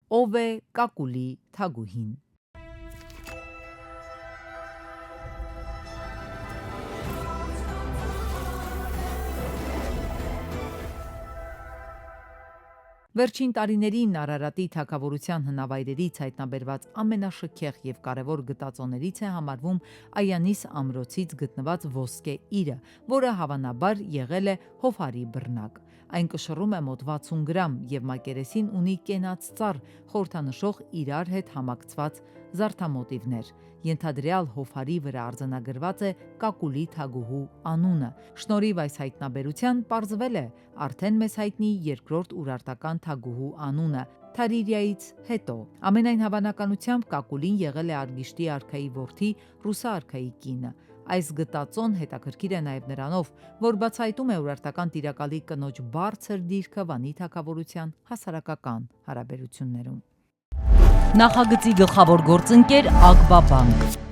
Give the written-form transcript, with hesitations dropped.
Ով է Կակուլի թագուհին։ Վերջին տարիներին Արարատի թագավորության հնավայրերից հայտնաբերված ամենաշքեղ և կարևոր գտածոներից է համարվում Այանիս ամրոցից գտնված ոսկե իրը, որը հավանաբար եղել է Հոֆարի բռնակ։ Այն կշռում է մոտ 60 գրամ և մակերեսին ունի կենաց ծառ, խորհրդանշող իրար հետ համակցված զարդամոտիվներ։ Ենթադրյալ Հոֆարի վրա արձանագրված է Կակուլի թագուհու անունը։ Շնորհիվ այս հայտնաբերության պարզվել է արդեն մեզ հայտնի երկրորդ ուրարտական թագուհու անունը Թարիրիայից հետո։ Ամենայն հավանականությամբ Կակուլին եղել է Արգիշտի արքայի որդի Ռուսա արքայի կինը։ Այս գտածոն հետաքրքիր է նաև նրանով, որ բացահայտում է ուրարտական տիրակալի կնոջ բարձր դիրքը Վանի թագավորության հասարակական հարաբերություններում։ Նախագծի գլխավոր գործընկեր Ակբաբանկ։